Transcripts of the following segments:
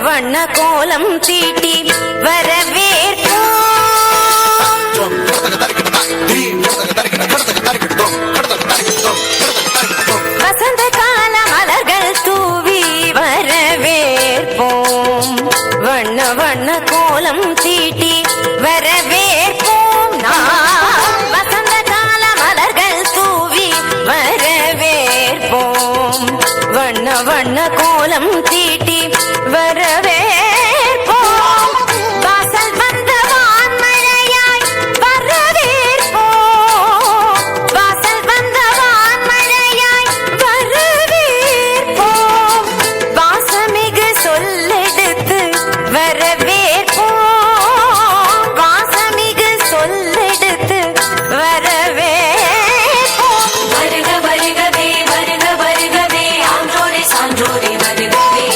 வண்ண கோலம் தீட்டி வரவேற்போம். வசந்த கால மலர்கள் தூவி வரவேற்போம். வண்ண வண்ண கோலம் தீட்டி வரவேற்போம். வசந்த கால மலர்கள் தூவி வரவேற்போம். வண்ண வண்ண கோலம் தீட்டி வரவேற்போம். வாசல் வந்த வான்மழையாய் வரவேற்போம். வாசல் வந்த வான்மழையாய் வரவேற்போம். வாசமிகு சொல்லெடுத்து வரவேற்போம். வாசமிகு சொல்லெடுத்து வரவேற்போம். வருக வருகவே வருக வருகவே ஆன்றோரே சான்றோரே வருகவே.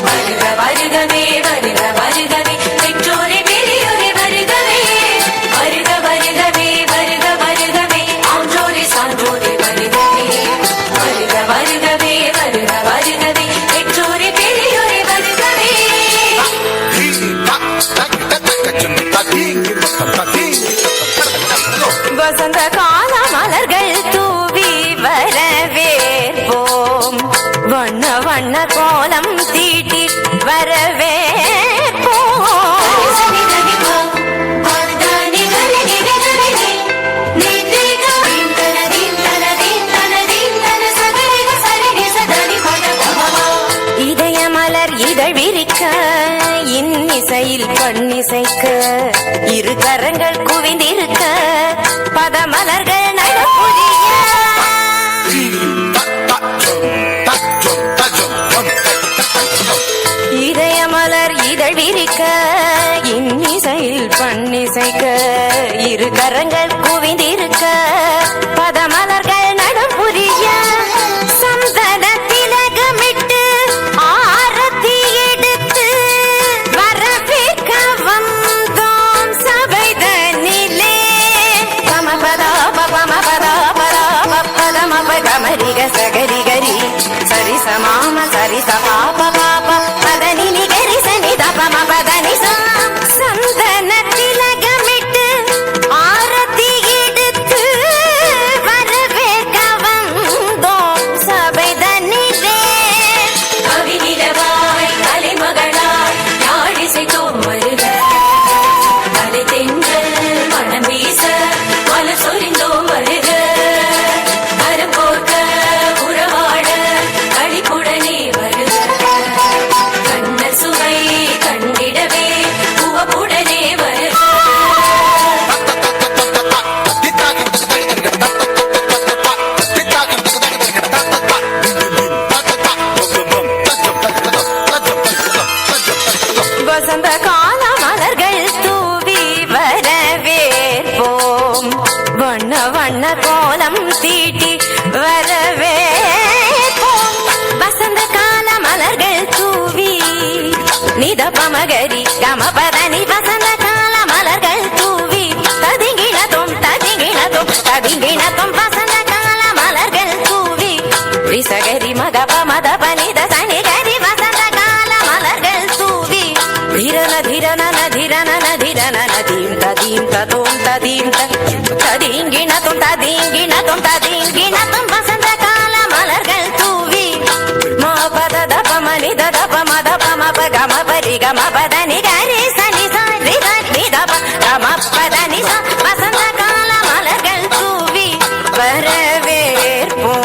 வருக வருகவே வருக வருகவே பெற்றோரே பெரியோரே வருகவே. வருக வருகவே வருக வருகவே ஆன்றோரே சான்றோரே வருகவே. வருக வருகவே வருக வருகவே பெற்றோரே பெரியோரே வருகவே. வசந்த கால மலர்கள் தூவி வரவேற்போம். வண்ண வண்ண கோலம் தீட்டி வரவேற்போம். இதய மலர் இதழ் விரிக்க இன்னிசையில் பண்ணிசைக்க இரு கரங்கள் குவிந்திருக்க பதமலர்கள் நடப்புரிய. இதய மலர் இதழ் விரிக்க இன்னிசையில் பண்ணிசைக்க இரு கரங்கள் குவிந்திருக்க பதமலர்கள் நடப்புரிய. சந்தன திலகமிட்டு ஆரத்தி எடுத்து வரவேற்க வந்தோம் சபைதனிலே. பமபதா பமபதா பதமபகமரிக சகரி கரி சரி சமாம சரி சபாப பாப பதனி நிகரி சனி தபம பதனி சந்தன திலகமிட்டு ஆரத்தி எடுத்து வரவேற்க வந்தோம் சபைதனிலே. கவிநிலவாய் கலைமகளாய் யாழிசைத்தோம் வருக. கலை தென்றல் மனம் வீச மலர் சொரிந்தோம் வருக. கரம்போர்க்க உறவாட களிப்புடனே வருக. கண்ண சுவை கண்டிடவே உவப்புடனே வருக. வசந்த கால மலர்கள் தூவி வரவேற்போம். வண்ண வண்ண கோலம் தீட்டி வரவேற்போம். வசந்த கால மலர்கள் தூவி நிதபமகரி கமபதனி. வசந்த கால மலர்கள் தூவி ததிங்கிணத்தும் ததிங்கிணத்தும் ததிங்கிணத்தும். வசந்த கால மலர்கள் தூவி ரிசகரி மகப மதப நித சனி கரி. வசந்த கால மலர்கள் தூவி ಧಿರನ ಧಿರನ ಧಿರನ ಧಿರನ ನದೀಂ ತದೀಂ ತದೋಂ ತದೀಂ ததிங்கிண தும் ததிங்கிண தும் ததிங்கிண தும். வசந்த கால மலர்கள் தூவி மபத தப மனி தப மத பம கம பரி கம பதனி கரி சனி சரி சரி தப கம பதனி. வசந்த கால மலர்கள் தூவி வரவேற்போம்.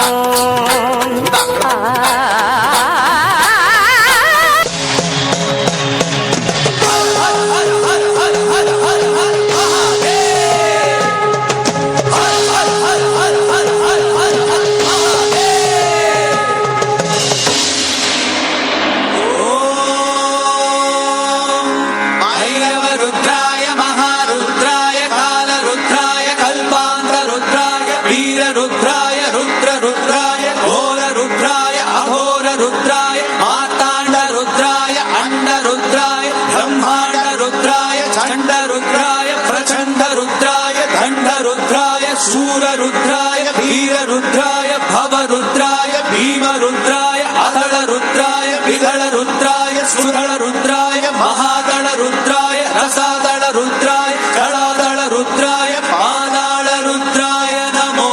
शूररुद्राय वीररुद्राय भवरुद्राय भीमरुद्राय अधलरुद्राय विधलरुद्राय सुधलरुद्राय महादलरुद्राय रसादलरुद्राय कलादलरुद्राय पादालरुद्राय नमो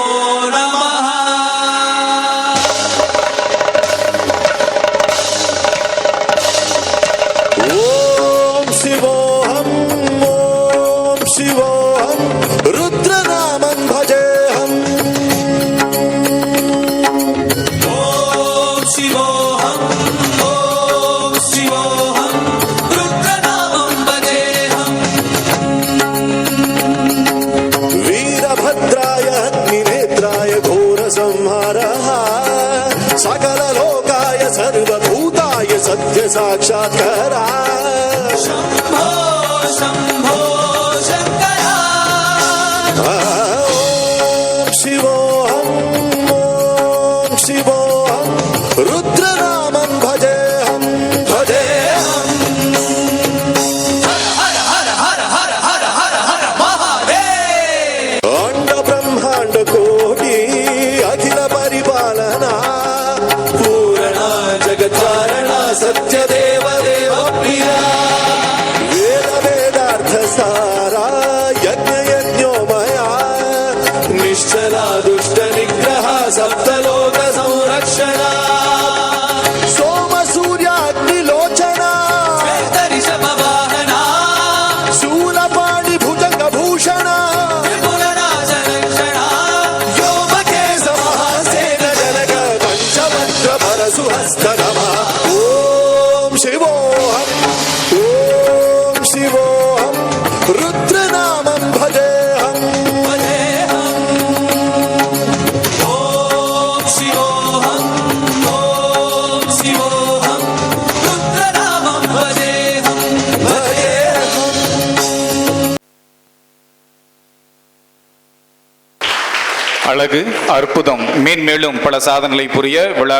नमः। ओम शिवोऽहम् ओम शिवोऽहम् रुद्रनामं भजेऽहम्। ओम शिवोऽहम् रुद्रनामं भजेऽहम्। वीरभद्राय अग्निनेत्राय घोरसंहारः सकललोकाय सर्वभूताय सत्यसाक्षात्कारा। शम्भो शम्भो शङ्करा। ओम शिवोऽहम् रुद्रनामं भजेऽहम् भजेऽहम्। हर हर हर हर हर हर हर महादेव। अंड ब्रह्मांड कोटि अखिल परिपालना पूरणा जगत्कारणा सत्यदेव देव प्रिया। वेद वेदार्थ सारा यज्ञ यज्ञोमया निश्चला दुष्ट निग्रह सप्तलोक संरक्षणा। सोम सूर्याग्निलोचना ऋषभवाहना शूलपाणि भुजंग भूषण त्रिपुरराजरक्षणा। व्योमकेश महासेन जनक पंचवक्त्र परशुहस्त नमः। ओम शिवोऽहम् रुद्रनामं भजेऽहम् भजेऽहम्। ओम शिवोऽहम् रुद्रनामं भजेऽहम् भजेऽहम्। அழகு, அற்புதம், மேன்மேலும் பல சாதனைகளை புரிய விழா